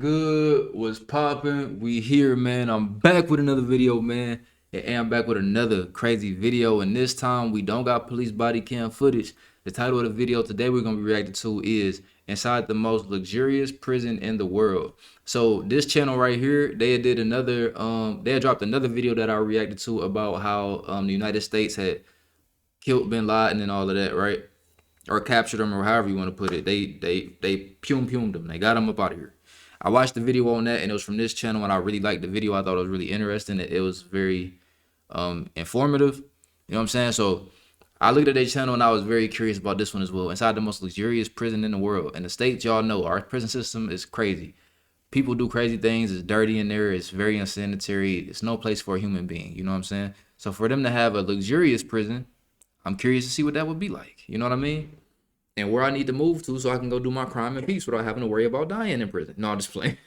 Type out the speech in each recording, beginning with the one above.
Good, was popping. We here, man. I'm back with another video, man. And I'm back with another crazy video. And this time we don't got police body cam footage. The title of the video today we're gonna be reacting to is Inside the Most Luxurious Prison in the World. So this channel right here, they did another they had dropped another video that I reacted to about how the United States had killed bin Laden and all of that, right? Or captured him, or however you want to put it. They pumed him. They got him up out of here. I watched the video on that, and it was from this channel, and I really liked the video. I thought it was really interesting. It was very informative. You know what I'm saying? So I looked at their channel, and I was very curious about this one as well. Inside the most luxurious prison in the world, and the states, y'all know, our prison system is crazy. People do crazy things. It's dirty in there. It's very unsanitary. It's no place for a human being. You know what I'm saying? So for them to have a luxurious prison, I'm curious to see what that would be like. You know what I mean? And where I need to move to so I can go do my crime in peace without having to worry about dying in prison. No, I'm just playing.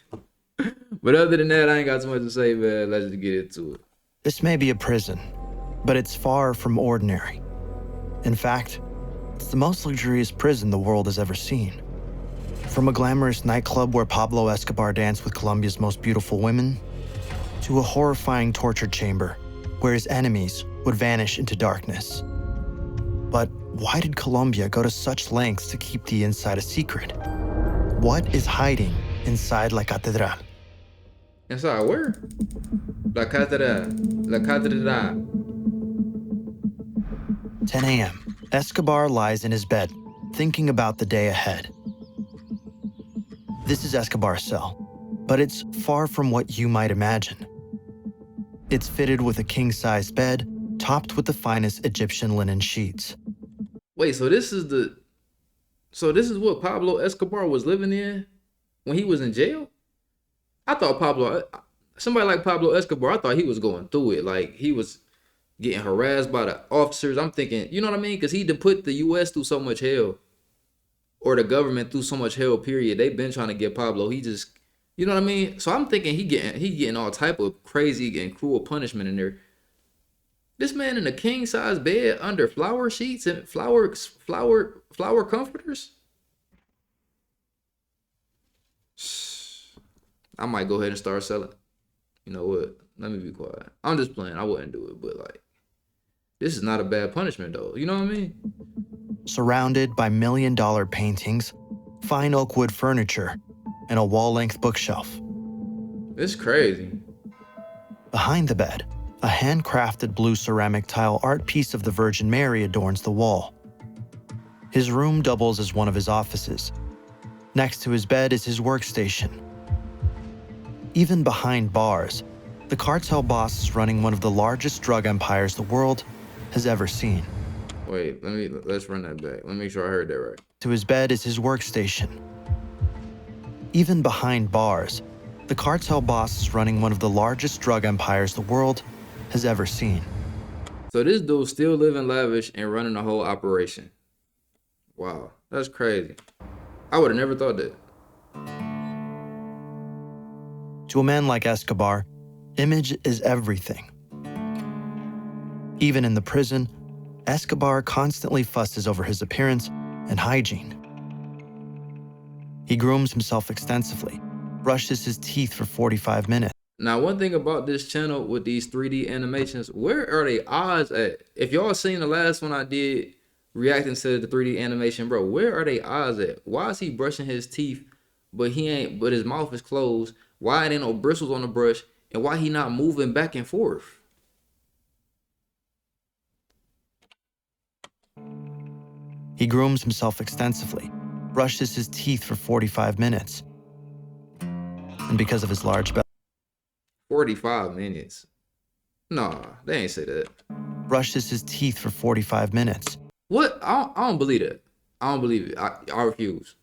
But other than that, I ain't got too much to say, man. Let's just get into it. This may be a prison, but it's far from ordinary. In fact, it's the most luxurious prison the world has ever seen. From a glamorous nightclub where Pablo Escobar danced with Colombia's most beautiful women, to a horrifying torture chamber where his enemies would vanish into darkness. But why did Colombia go to such lengths to keep the inside a secret? What is hiding inside La Catedral? Inside where? La Catedral. La Catedral. 10 a.m. Escobar lies in his bed, thinking about the day ahead. This is Escobar's cell, but it's far from what you might imagine. It's fitted with a king-size bed, topped with the finest Egyptian linen sheets. Wait, so this is what Pablo Escobar was living in when he was in jail? I thought somebody like Pablo Escobar, I thought he was going through it. Like he was getting harassed by the officers. I'm thinking, you know what I mean? Because he done put the U.S. through so much hell, or the government through so much hell, period. They've been trying to get Pablo. He just, you know what I mean? So I'm thinking he getting all type of crazy and cruel punishment in there. This man in a king size bed under flower sheets and flower comforters. I might go ahead and start selling. You know what? Let me be quiet. I'm just playing. I wouldn't do it, but like, this is not a bad punishment though. You know what I mean? Surrounded by million-dollar paintings, fine oak wood furniture, and a wall-length bookshelf. It's crazy. Behind the bed, a handcrafted blue ceramic tile art piece of the Virgin Mary adorns the wall. His room doubles as one of his offices. Next to his bed is his workstation. Even behind bars, the cartel boss is running one of the largest drug empires the world has ever seen. Wait, let's run that back. Let me make sure I heard that right. To his bed is his workstation. Even behind bars, the cartel boss is running one of the largest drug empires the world has ever seen. So this dude's still living lavish and running the whole operation. Wow, that's crazy. I would have never thought that. To a man like Escobar, image is everything. Even in the prison, Escobar constantly fusses over his appearance and hygiene. He grooms himself extensively, brushes his teeth for 45 minutes. Now, one thing about this channel with these 3D animations, where are they odds at? If y'all seen the last one I did reacting to the 3D animation, bro, where are they odds at? Why is he brushing his teeth, but his mouth is closed? Why ain't no bristles on the brush? And why he not moving back and forth? He grooms himself extensively, brushes his teeth for 45 minutes. And because of his large belly, 45 minutes. Nah, they ain't say that. brushes his teeth for 45 minutes. What? I don't believe that. I don't believe it. I refuse.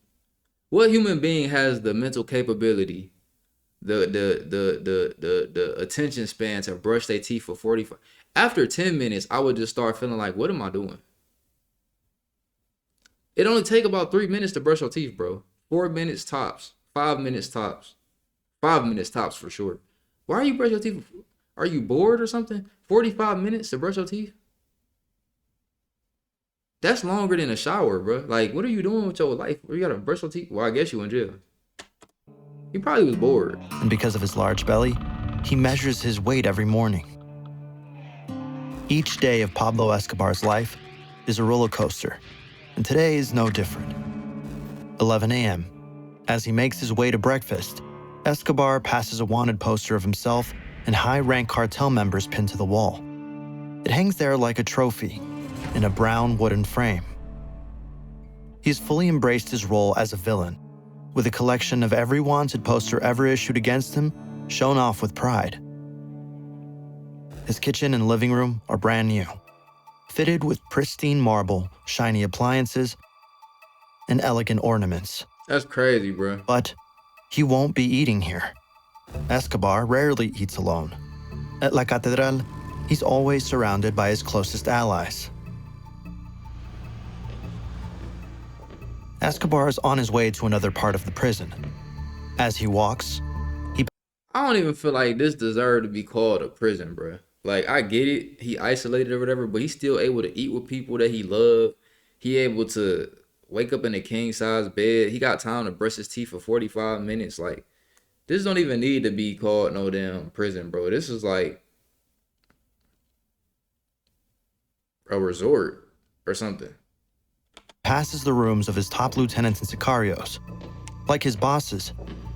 What human being has the mental capability, the attention span to brush their teeth for 45? After 10 minutes, I would just start feeling like, what am I doing? It only take about 3 minutes to brush your teeth, bro. 4 minutes tops. 5 minutes tops. 5 minutes tops for sure. Why are you brushing your teeth? Are you bored or something? 45 minutes to brush your teeth? That's longer than a shower, bro. Like, what are you doing with your life? You gotta brush your teeth? Well, I guess you in jail. He probably was bored. And because of his large belly, he measures his weight every morning. Each day of Pablo Escobar's life is a roller coaster, and today is no different. 11 a.m. As he makes his way to breakfast, Escobar passes a wanted poster of himself and high-rank cartel members pinned to the wall. It hangs there like a trophy in a brown wooden frame. He's fully embraced his role as a villain, with a collection of every wanted poster ever issued against him shown off with pride. His kitchen and living room are brand new, fitted with pristine marble, shiny appliances, and elegant ornaments. That's crazy, bro. But he won't be eating here. Escobar rarely eats alone. At La Catedral, he's always surrounded by his closest allies. Escobar is on his way to another part of the prison. As he walks, I don't even feel like this deserved to be called a prison, bro. Like, I get it, he isolated or whatever, but he's still able to eat with people that he loved. He able to wake up in a king size bed. He got time to brush his teeth for 45 minutes. Like, this don't even need to be called no damn prison, bro. This is like a resort or something. passes the rooms of his top lieutenants and sicarios. Like his bosses,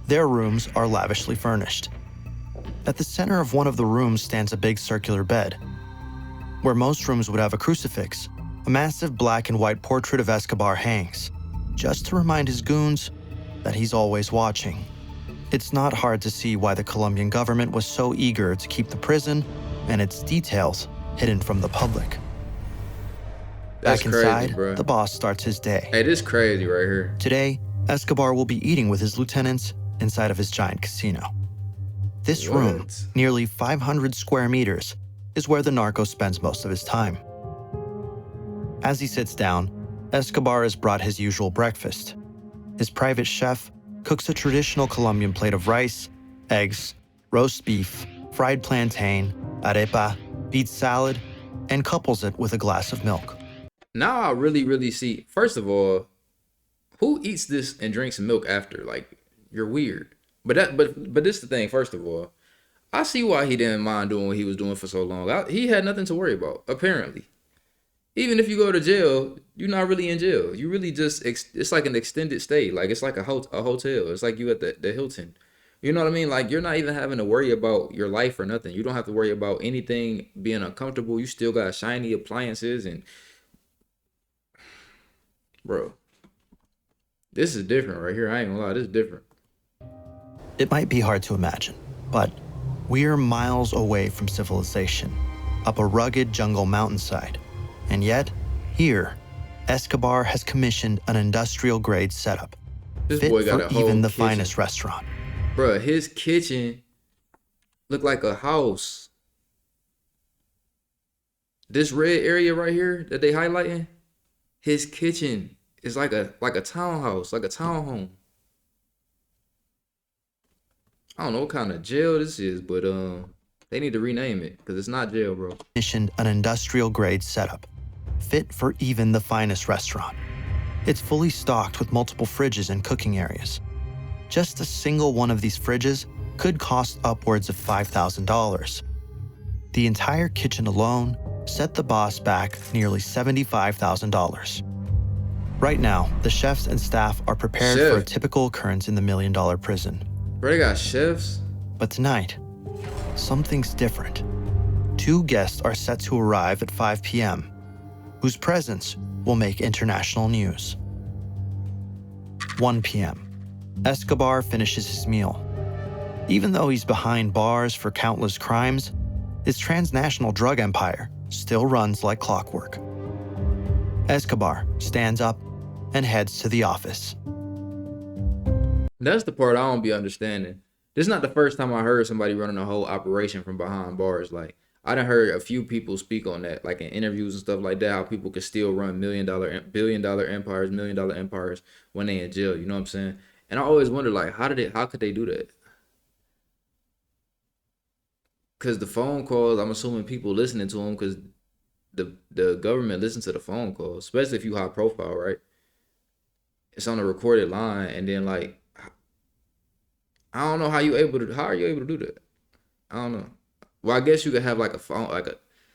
their rooms are lavishly furnished. At the center of one of the rooms stands a big circular bed. Where most rooms would have a crucifix, a massive black and white portrait of Escobar hangs, just to remind his goons that he's always watching. It's not hard to see why the Colombian government was so eager to keep the prison and its details hidden from the public. That's Back crazy, inside, bro. the boss starts his day. Hey, this crazy right here. Today, Escobar will be eating with his lieutenants inside of his giant casino. This room, What? nearly 500 square meters, is where the narco spends most of his time. As he sits down, Escobar has brought his usual breakfast. His private chef cooks a traditional Colombian plate of rice, eggs, roast beef, fried plantain, arepa, beet salad, and couples it with a glass of milk. Now I really see. First of all, who eats this and drinks milk after? Like, you're weird. But this is the thing. First of all, I see why he didn't mind doing what he was doing for so long. He had nothing to worry about, apparently. Even if you go to jail, you're not really in jail. You really just it's like an extended stay. Like, it's like a hotel. It's like you at the Hilton. You know what I mean? Like, you're not even having to worry about your life or nothing. You don't have to worry about anything being uncomfortable. You still got shiny appliances and bro, this is different right here. I ain't gonna lie, this is different. It might be hard to imagine, but we're miles away from civilization, up a rugged jungle mountainside. And yet, here, Escobar has commissioned an industrial-grade setup, This fit boy got for a whole even the kitchen. finest restaurant. Bruh, his kitchen look like a house. This red area right here that they highlighting, his kitchen is like a townhouse, like a townhome. I don't know what kind of jail this is, but they need to rename it because it's not jail, bro. Commissioned an industrial-grade setup, fit for even the finest restaurant. It's fully stocked with multiple fridges and cooking areas. Just a single one of these fridges could cost upwards of $5,000. The entire kitchen alone set the boss back nearly $75,000. Right now, the chefs and staff are prepared for a Chef. typical occurrence in the million-dollar prison. Bro, they got chefs. But tonight, something's different. Two guests are set to arrive at 5 p.m., whose presence will make international news. 1 p.m. Escobar finishes his meal. Even though he's behind bars for countless crimes, his transnational drug empire still runs like clockwork. Escobar stands up and heads to the office. That's the part I don't be understanding. This is not the first time I heard somebody running a whole operation from behind bars. Like, I done heard a few people speak on that, like in interviews and stuff like that, how people could still run billion-dollar empires, million-dollar empires when they in jail. You know what I'm saying? And I always wonder, like, how could they do that? Because the phone calls, I'm assuming people listening to them because the government listens to the phone calls, especially if you high profile, right? It's on a recorded line, and then like I don't know how you able to. How are you able to do that? I don't know. Well, I guess you could have like a phone,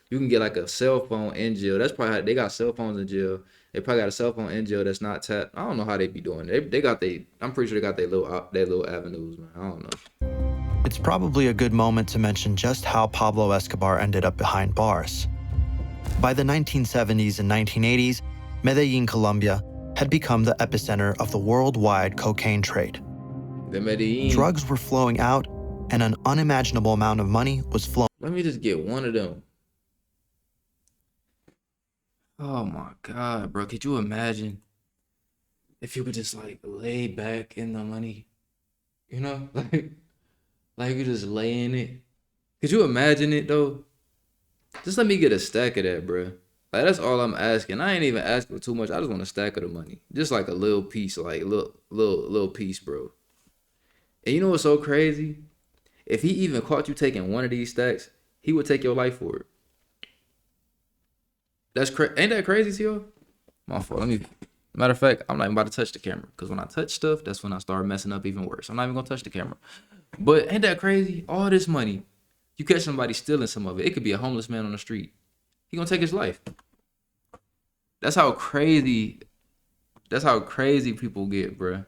you can get like a cell phone in jail. That's probably how they got cell phones in jail. They probably got a cell phone in jail that's not tapped. I don't know how they be doing it. They got they. I'm pretty sure they got their little avenues, man. I don't know. It's probably a good moment to mention just how Pablo Escobar ended up behind bars. By the 1970s and 1980s, Medellin, Colombia, had become the epicenter of the worldwide cocaine trade. The Medellin. Drugs were flowing out, and an unimaginable amount of money was flowing. Let me just get one of them. Oh my God, bro. Could you imagine if you could just like lay back in the money? You know? Like you just lay in it. Could you imagine it though? Just let me get a stack of that, bro. Like that's all I'm asking. I ain't even asking for too much. I just want a stack of the money. Just like a little piece, like little piece, bro. And you know what's so crazy? If he even caught you taking one of these stacks, he would take your life for it. Ain't that crazy to you? My fault. Matter of fact, I'm not even about to touch the camera. Because when I touch stuff, that's when I start messing up even worse. I'm not even going to touch the camera. But ain't that crazy? All this money. You catch somebody stealing some of it. It could be a homeless man on the street. He going to take his life. That's how crazy people get, bruh.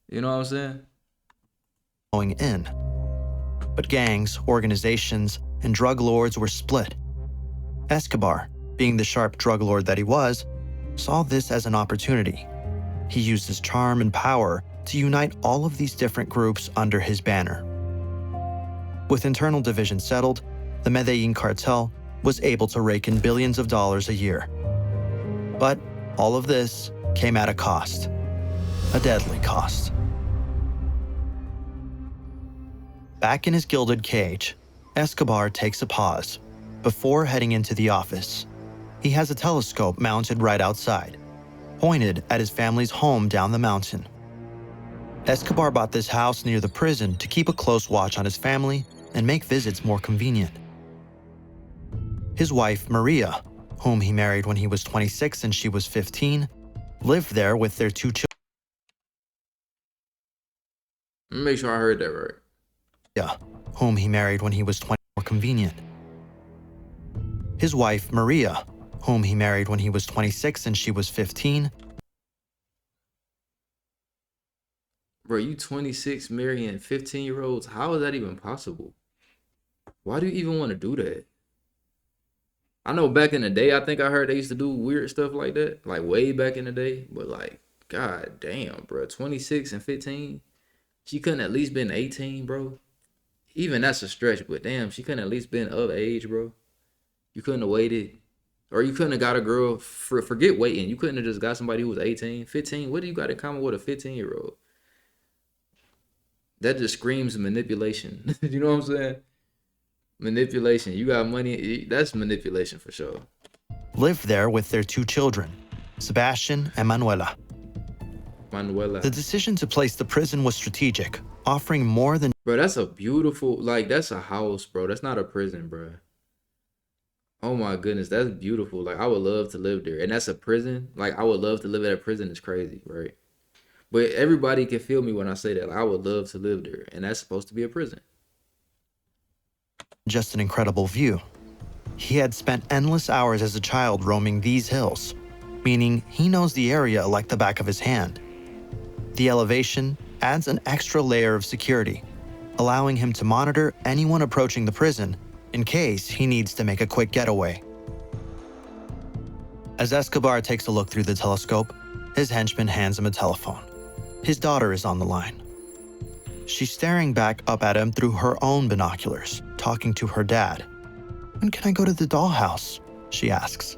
You know what I'm saying? Going in. But gangs, organizations, and drug lords were split. Escobar, being the sharp drug lord that he was, saw this as an opportunity. He used his charm and power to unite all of these different groups under his banner. With internal divisions settled, the Medellin cartel was able to rake in billions of dollars a year. But all of this came at a cost, a deadly cost. Back in his gilded cage, Escobar takes a pause. Before heading into the office, he has a telescope mounted right outside, pointed at his family's home down the mountain. Escobar bought this house near the prison to keep a close watch on his family and make visits more convenient. His wife, Maria, whom he married when he was 26 and she was 15, lived there with their 2 children. Let me make sure I heard that right. Yeah, whom he married when he was 20, more convenient. His wife, Maria, whom he married when he was 26 and she was 15. Bro, you 26 marrying 15-year-olds? How is that even possible? Why do you even want to do that? I know back in the day, I think I heard they used to do weird stuff like that, like way back in the day. But like, god damn, bro, 26 and 15? She couldn't at least been 18, bro. Even that's a stretch, but damn, she couldn't at least been of age, bro. You couldn't have waited. Or you couldn't have got a girl, forget waiting. You couldn't have just got somebody who was 18, 15. What do you got in common with a 15-year-old? That just screams manipulation. You know what I'm saying? Manipulation. You got money. That's manipulation for sure. Lived there with their 2 children, Sebastian and Manuela. Manuela. The decision to place the prison was strategic, offering more than... Bro, that's a beautiful, like, that's a house, bro. That's not a prison, bro. Oh my goodness, that's beautiful. Like, I would love to live there. And that's a prison. Like, I would love to live at a prison. It's crazy, right? But everybody can feel me when I say that. Like, I would love to live there. And that's supposed to be a prison. Just an incredible view. He had spent endless hours as a child roaming these hills, meaning he knows the area like the back of his hand. The elevation adds an extra layer of security, allowing him to monitor anyone approaching the prison in case he needs to make a quick getaway. As Escobar takes a look through the telescope, his henchman hands him a telephone. His daughter is on the line. She's staring back up at him through her own binoculars, talking to her dad. "When can I go to the dollhouse?" she asks.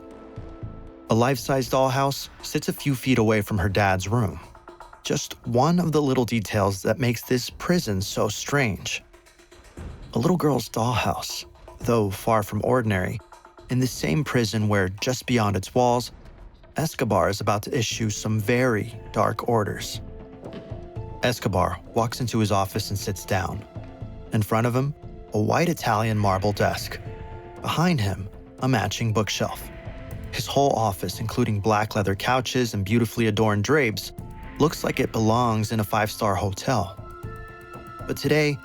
A life-size dollhouse sits a few feet away from her dad's room. Just one of the little details that makes this prison so strange. A little girl's dollhouse, though far from ordinary, in the same prison where, just beyond its walls, Escobar is about to issue some very dark orders. Escobar walks into his office and sits down. In front of him, a white Italian marble desk. Behind him, a matching bookshelf. His whole office, including black leather couches and beautifully adorned drapes, looks like it belongs in a 5-star hotel. But today,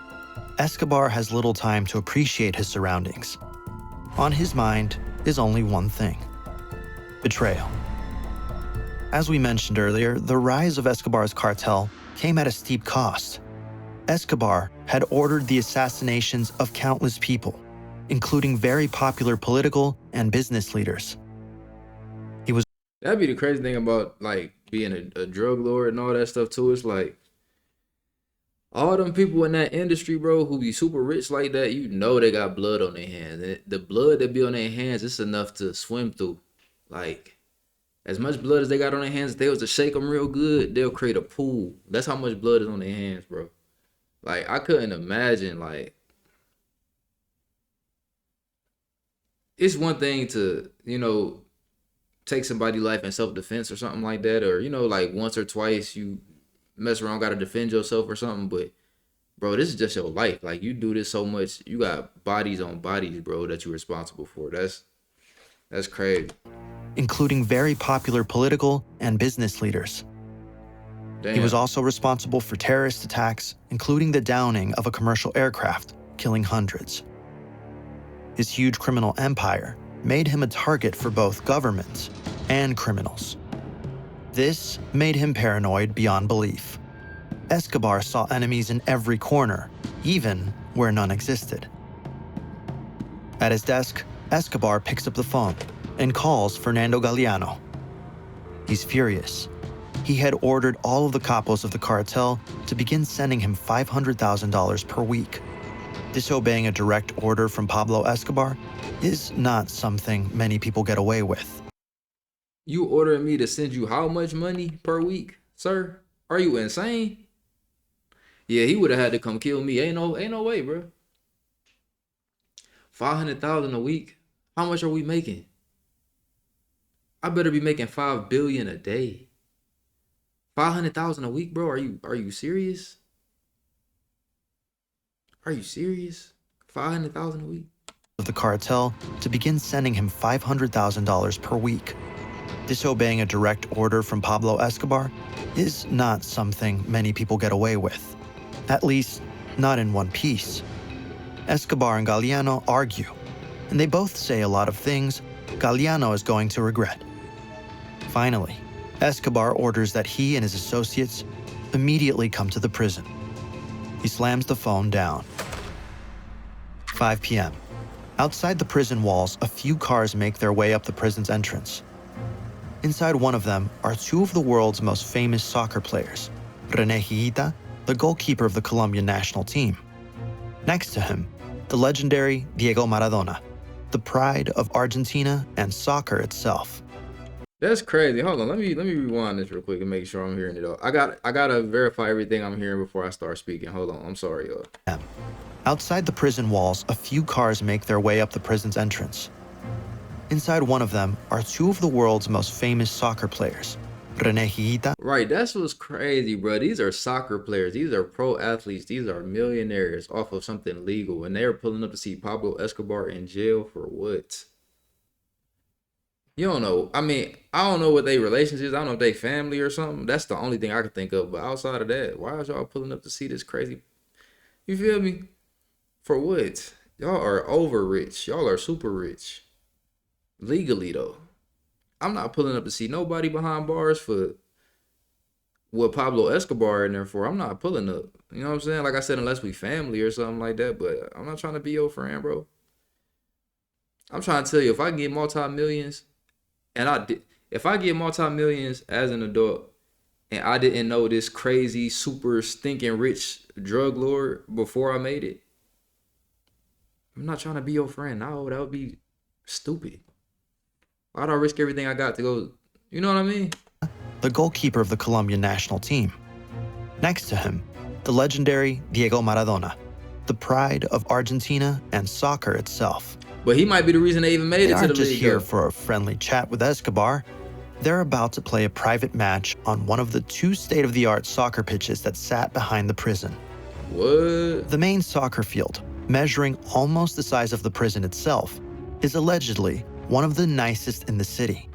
Escobar has little time to appreciate his surroundings. On his mind is only one thing: betrayal. As we mentioned earlier, the rise of Escobar's cartel came at a steep cost. Escobar had ordered the assassinations of countless people, including very popular political and business leaders. That'd be the crazy thing about like being a drug lord and all that stuff too. It's like all them people in that industry, bro, who be super rich like that, you know they got blood on their hands. And the blood that be on their hands, it's enough to swim through. Like, as much blood as they got on their hands, if they was to shake them real good, they'll create a pool. That's how much blood is on their hands, bro. Like, I couldn't imagine, like, it's one thing to, take somebody's life in self-defense or something like that, or, like once or twice you mess around, gotta defend yourself or something, but bro, this is just your life. Like, you do this so much, you got bodies on bodies, bro, that you're responsible for. That's crazy. Including very popular political and business leaders. Damn. He was also responsible for terrorist attacks, including the downing of a commercial aircraft, killing hundreds. His huge criminal empire made him a target for both governments and criminals. This made him paranoid beyond belief. Escobar saw enemies in every corner, even where none existed. At his desk, Escobar picks up the phone and calls Fernando Galeano. He's furious. He had ordered all of the capos of the cartel to begin sending him $500,000 per week. Disobeying a direct order from Pablo Escobar is not something many people get away with. You ordering me to send you how much money per week, sir? Are you insane? Yeah, he would have had to come kill me. Ain't no way, bro. 500,000 a week. How much are we making? I better be making 5 billion a day. 500,000 a week, bro. Are you serious? Are you serious? 500,000 a week? Of the cartel to begin sending him $500,000 per week. Disobeying a direct order from Pablo Escobar is not something many people get away with. At least, not in one piece. Escobar and Galeano argue, and they both say a lot of things Galeano is going to regret. Finally, Escobar orders that he and his associates immediately come to the prison. He slams the phone down. 5 p.m. Outside the prison walls, a few cars make their way up the prison's entrance. Inside one of them are two of the world's most famous soccer players, René Higuita, the goalkeeper of the Colombian national team. Next to him, the legendary Diego Maradona, the pride of Argentina and soccer itself. That's crazy. Hold on, let me rewind this real quick and make sure I'm hearing it all. I gotta verify everything I'm hearing before I start speaking. Hold on, I'm sorry, y'all. Outside the prison walls, a few cars make their way up the prison's entrance. Inside one of them are two of the world's most famous soccer players, René Higuita. Right, that's what's crazy, bro. These are soccer players. These are pro athletes. These are millionaires off of something legal. And they're pulling up to see Pablo Escobar in jail for what? You don't know. I mean, I don't know what their relations is. I don't know if they family or something. That's the only thing I could think of. But outside of that, why is y'all pulling up to see this crazy? You feel me? For what? Y'all are over rich. Y'all are super rich. Legally, though. I'm not pulling up to see nobody behind bars for what Pablo Escobar in there for. I'm not pulling up. You know what I'm saying? Like I said, unless we family or something like that. But I'm not trying to be your friend, bro. I'm trying to tell you, if I get multi-millions, if I get multi-millions as an adult, and I didn't know this crazy, super stinking rich drug lord before I made it, I'm not trying to be your friend. No, that would be stupid. Why'd I risk everything I got to go? You know what I mean? The goalkeeper of the Colombian national team. Next to him, the legendary Diego Maradona, the pride of Argentina and soccer itself. But he might be the reason they even made it to the league. They aren't just here for a friendly chat with Escobar. They're about to play a private match on one of the two state-of-the-art soccer pitches that sat behind the prison. What? The main soccer field, measuring almost the size of the prison itself, is allegedly one of the nicest in the city.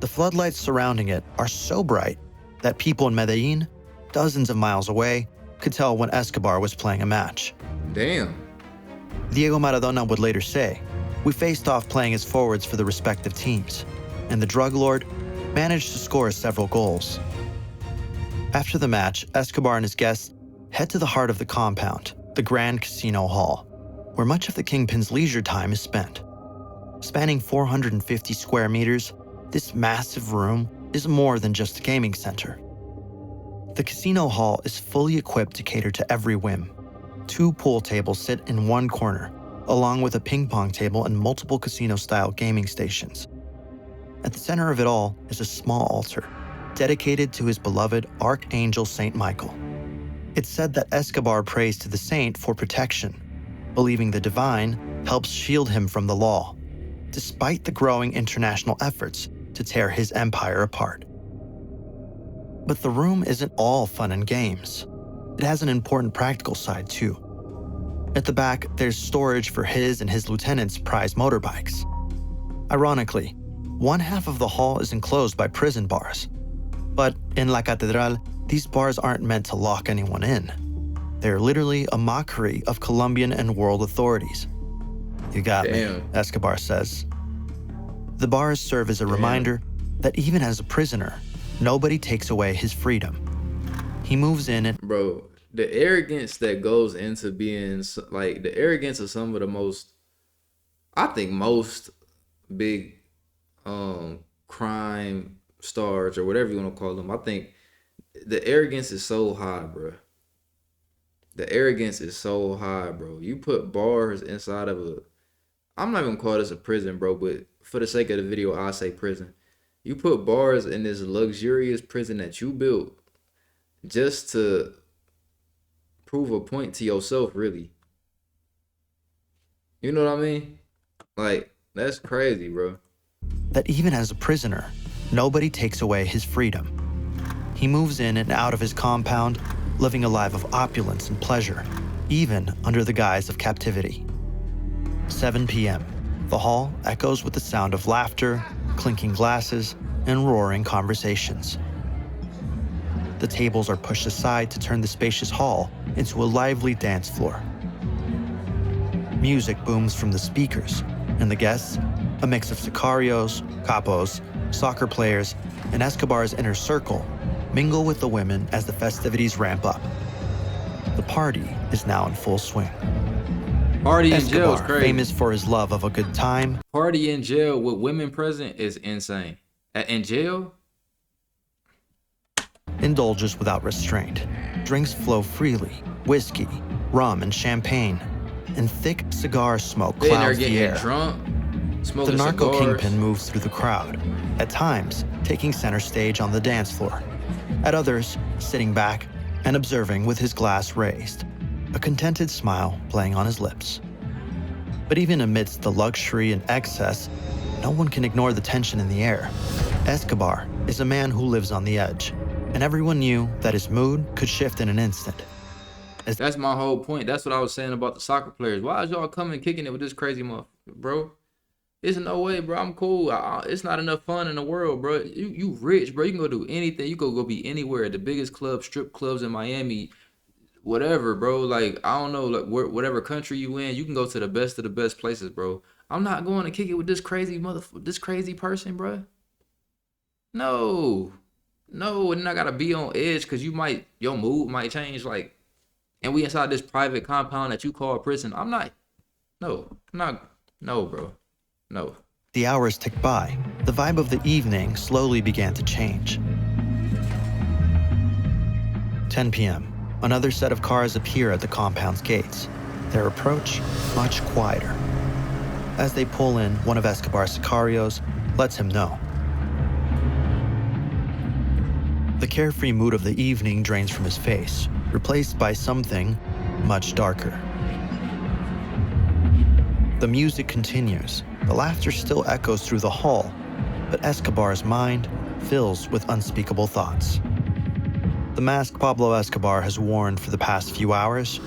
The floodlights surrounding it are so bright that people in Medellin, dozens of miles away, could tell when Escobar was playing a match. Damn. Diego Maradona would later say, "We faced off playing as forwards for the respective teams, and the drug lord managed to score several goals." After the match, Escobar and his guests head to the heart of the compound, the Grand Casino Hall, where much of the Kingpin's leisure time is spent. Spanning 450 square meters, this massive room is more than just a gaming center. The casino hall is fully equipped to cater to every whim. 2 pool tables sit in one corner, along with a ping pong table and multiple casino-style gaming stations. At the center of it all is a small altar, dedicated to his beloved Archangel Saint Michael. It's said that Escobar prays to the saint for protection, believing the divine helps shield him from the law, despite the growing international efforts to tear his empire apart. But the room isn't all fun and games. It has an important practical side too. At the back, there's storage for his and his lieutenants' prized motorbikes. Ironically, one half of the hall is enclosed by prison bars. But in La Catedral, these bars aren't meant to lock anyone in. They're literally a mockery of Colombian and world authorities. "You got me," Escobar says. The bars serve as a reminder that even as a prisoner, nobody takes away his freedom. He moves in and... Bro, the arrogance that goes into being, like, the arrogance of some of the most, I think most big crime stars or whatever you want to call them, I think the arrogance is so high, bro. The arrogance is so high, bro. You put bars inside of a, I'm not even gonna call this a prison, bro, but for the sake of the video, I'll say prison. You put bars in this luxurious prison that you built just to prove a point to yourself, really. You know what I mean? Like, that's crazy, bro. That even as a prisoner, nobody takes away his freedom. He moves in and out of his compound, living a life of opulence and pleasure, even under the guise of captivity. 7 p.m. The hall echoes with the sound of laughter, clinking glasses, and roaring conversations. The tables are pushed aside to turn the spacious hall into a lively dance floor. Music booms from the speakers, and the guests, a mix of sicarios, capos, soccer players, and Escobar's inner circle, mingle with the women as the festivities ramp up. The party is now in full swing. Party in jail is Escobar, crazy. famous for his love of a good time, Party in jail with women present is insane. In jail? indulges without restraint. Drinks flow freely, whiskey, rum, and champagne, and thick cigar smoke They in there clouds the getting air. drunk, The smoking narco cigars. kingpin moves through the crowd, at times taking center stage on the dance floor, at others sitting back and observing with his glass raised, a contented smile playing on his lips. But even amidst the luxury and excess, no one can ignore the tension in the air. Escobar is a man who lives on the edge, and everyone knew that his mood could shift in an instant. That's my whole point. That's what I was saying about the soccer players. Why is y'all coming kicking it with this crazy motherfucker, bro? There's no way, bro. I'm cool. It's not enough fun in the world, bro. You rich, bro. You can go do anything. You can go be anywhere. The biggest clubs, strip clubs in Miami, whatever, bro. Like, I don't know, like whatever country you in, you can go to the best of the best places, bro. I'm not going to kick it with this crazy this crazy person, bro. No, and I gotta be on edge because your mood might change, like, and we inside this private compound that you call prison. No, bro, no. The hours ticked by. The vibe of the evening slowly began to change. 10 p.m. Another set of cars appear at the compound's gates. Their approach much quieter. As they pull in, one of Escobar's sicarios lets him know. The carefree mood of the evening drains from his face, replaced by something much darker. The music continues. The laughter still echoes through the hall, but Escobar's mind fills with unspeakable thoughts. The mask Pablo Escobar has worn for the past few hours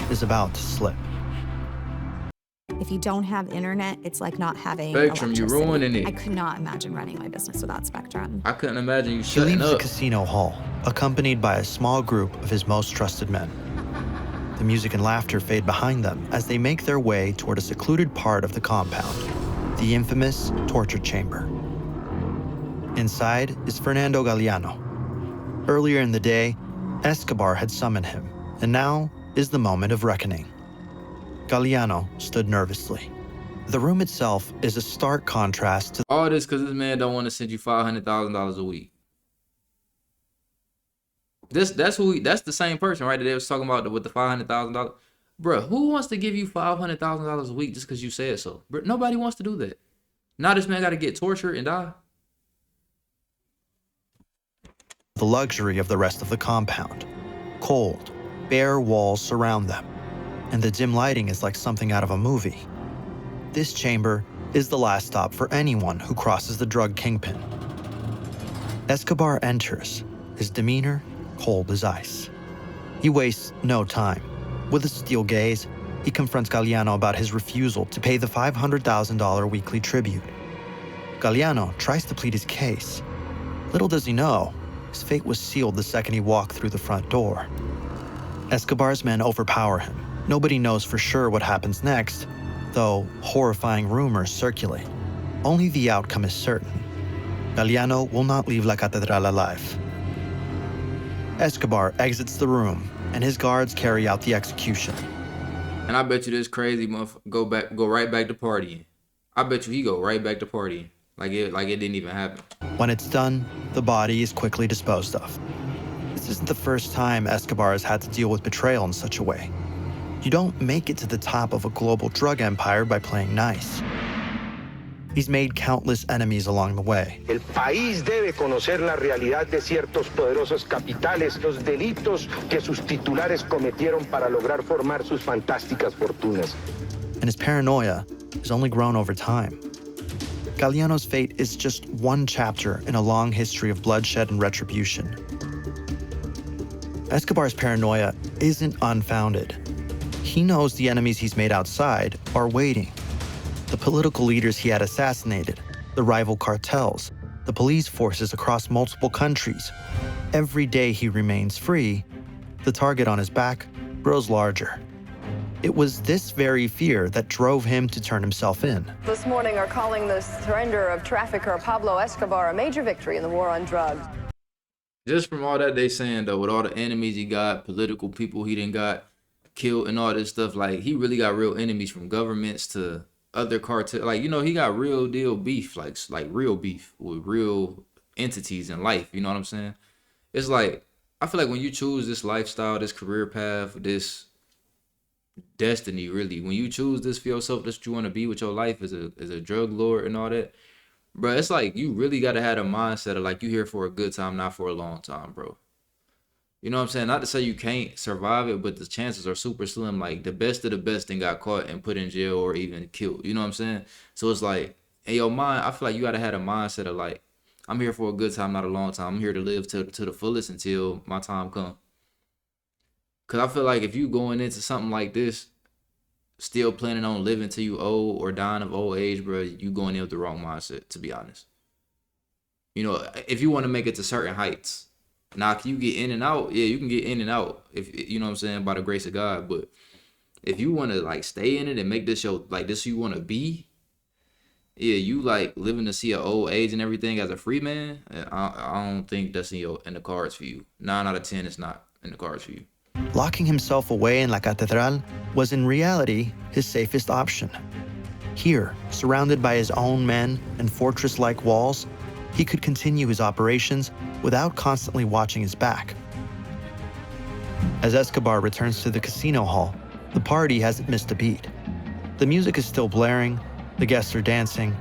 is about to slip. If you don't have internet, it's like not having Spectrum, you electricity. ruining it. I could not imagine running my business without Spectrum. I couldn't imagine you He shutting leaves the up. casino hall, accompanied by a small group of his most trusted men. The music and laughter fade behind them as they make their way toward a secluded part of the compound, the infamous torture chamber. Inside is Fernando Galeano. Earlier in the day, Escobar had summoned him, and now is the moment of reckoning. Galeano stood nervously. The room itself is a stark contrast to All this because this man don't want to send you $500,000 a week. That's the same person, right? That they was talking about with the $500,000. Bruh, who wants to give you $500,000 a week just because you said so? Bruh, nobody wants to do that. Now this man got to get tortured and die. the luxury of the rest of the compound. Cold, bare walls surround them, and the dim lighting is like something out of a movie. This chamber is the last stop for anyone who crosses the drug kingpin. Escobar enters, his demeanor cold as ice. He wastes no time. With a steel gaze, he confronts Galeano about his refusal to pay the $500,000 weekly tribute. Galeano tries to plead his case. Little does he know, his fate was sealed the second he walked through the front door. Escobar's men overpower him. Nobody knows for sure what happens next, though horrifying rumors circulate. Only the outcome is certain. Galeano will not leave La Catedral alive. Escobar exits the room, and his guards carry out the execution. And I bet you this crazy motherfucker go right back to partying. I bet you he go right back to partying. Like it didn't even happen. When it's done, the body is quickly disposed of. This isn't the first time Escobar has had to deal with betrayal in such a way. You don't make it to the top of a global drug empire by playing nice. He's made countless enemies along the way. El país debe conocer la realidad de ciertos poderosos capitales, los delitos que sus titulares cometieron para lograr formar sus fantásticas fortunas. And his paranoia has only grown over time. Galeano's fate is just one chapter in a long history of bloodshed and retribution. Escobar's paranoia isn't unfounded. He knows the enemies he's made outside are waiting. The political leaders he had assassinated, the rival cartels, the police forces across multiple countries. Every day he remains free, the target on his back grows larger. It was this very fear that drove him to turn himself in. This morning are calling the surrender of trafficker Pablo Escobar a major victory in the war on drugs. Just from all that they saying though, with all the enemies he got, political people he done got killed and all this stuff, like he really got real enemies from governments to other cartel. Like, you know, he got real deal beef, like real beef with real entities in life. You know what I'm saying? It's like, I feel like when you choose this lifestyle, this career path, this destiny, really, when you choose this for yourself, that's what you want to be with your life as a drug lord and all that, bro, it's like you really got to have a mindset of like you here for a good time, not for a long time, bro. You know what I'm saying? Not to say you can't survive it, but the chances are super slim. Like the best of the best then got caught and put in jail or even killed. You know what I'm saying? So it's like, in your mind, I feel like you gotta have a mindset of like, I'm here for a good time, not a long time. I'm here to live to the fullest until my time comes. Cause I feel like if you going into something like this, still planning on living till you old or dying of old age, bro, you going in with the wrong mindset, to be honest. You know, if you want to make it to certain heights. Now, can you get in and out? Yeah, you can get in and out, if you know what I'm saying, by the grace of God. But if you want to like stay in it and make this your like this you want to be, yeah, you like living to see an old age and everything as a free man. I don't think that's in the cards for you. 9 out of 10, it's not in the cards for you. Locking himself away in La Catedral was in reality his safest option. Here, surrounded by his own men and fortress-like walls, he could continue his operations without constantly watching his back. As Escobar returns to the casino hall, the party hasn't missed a beat. The music is still blaring, the guests are dancing,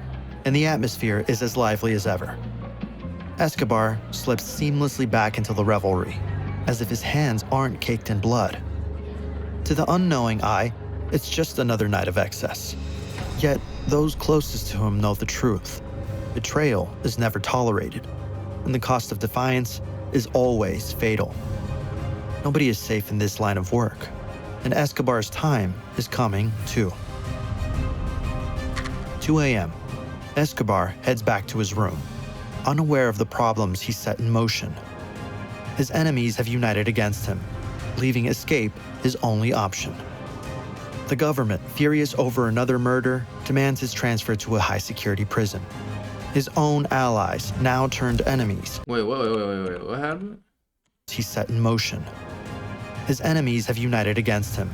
and the atmosphere is as lively as ever. Escobar slips seamlessly back into the revelry, as if his hands aren't caked in blood. To the unknowing eye, it's just another night of excess. Yet, those closest to him know the truth. Betrayal is never tolerated, and the cost of defiance is always fatal. Nobody is safe in this line of work, and Escobar's time is coming too. 2 a.m., Escobar heads back to his room, unaware of the problems he set in motion. His enemies have united against him, leaving escape his only option. The government, furious over another murder, demands his transfer to a high-security prison. His own allies, now turned enemies, Wait, what happened? he set in motion. His enemies have united against him,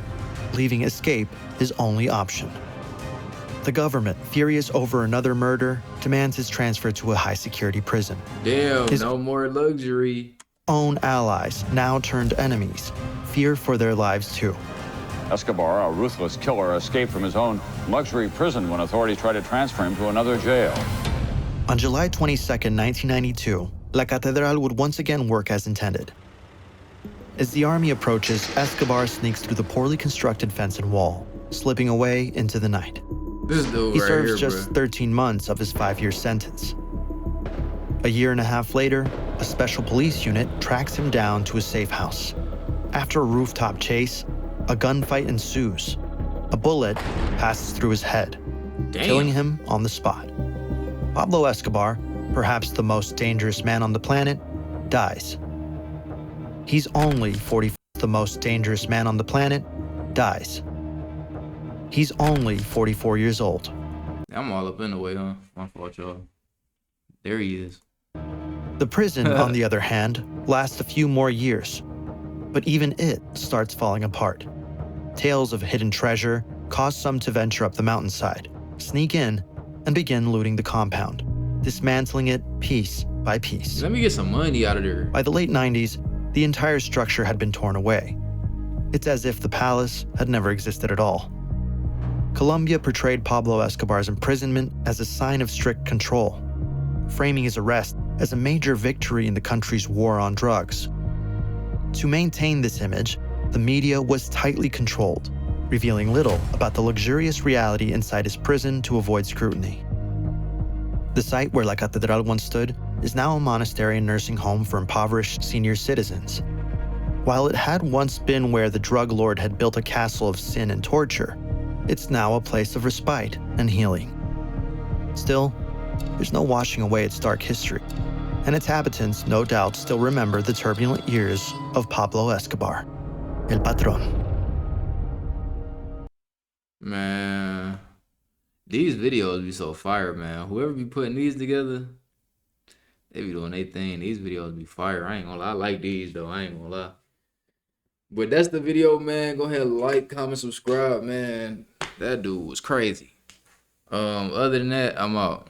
leaving escape his only option. The government, furious over another murder, demands his transfer to a high-security prison. Damn, His no more luxury. own allies, now turned enemies, fear for their lives too. Escobar, a ruthless killer, escaped from his own luxury prison when authorities tried to transfer him to another jail. On July 22, 1992, La Catedral would once again work as intended. As the army approaches, Escobar sneaks through the poorly constructed fence and wall, slipping away into the night. This dude He right serves here, just bro. 13 months of his 5-year sentence. A year and a half later, a special police unit tracks him down to a safe house. After a rooftop chase, a gunfight ensues. A bullet passes through his head, Damn. killing him on the spot. Pablo Escobar, perhaps the most dangerous man on the planet, dies. He's only 44. The most dangerous man on the planet dies. He's only 44 years old. I'm all up in the way, huh? My fault, y'all. There he is. The prison, on the other hand, lasts a few more years, but even it starts falling apart. Tales of hidden treasure cause some to venture up the mountainside, sneak in, and begin looting the compound, dismantling it piece by piece. Let me get some money out of there. By the late 90s, the entire structure had been torn away. It's as if the palace had never existed at all. Colombia portrayed Pablo Escobar's imprisonment as a sign of strict control, framing his arrest as a major victory in the country's war on drugs. To maintain this image, the media was tightly controlled, revealing little about the luxurious reality inside his prison to avoid scrutiny. The site where La Catedral once stood is now a monastery and nursing home for impoverished senior citizens. While it had once been where the drug lord had built a castle of sin and torture, it's now a place of respite and healing. Still, there's no washing away its dark history, and its inhabitants no doubt still remember the turbulent years of Pablo Escobar, El Patron. Man, these videos be so fire, man. Whoever be putting these together, they be doing their thing. These videos be fire. I ain't gonna lie. I like these, though. I ain't gonna lie. But that's the video, man. Go ahead, like, comment, subscribe, man. That dude was crazy. Other than that, I'm out.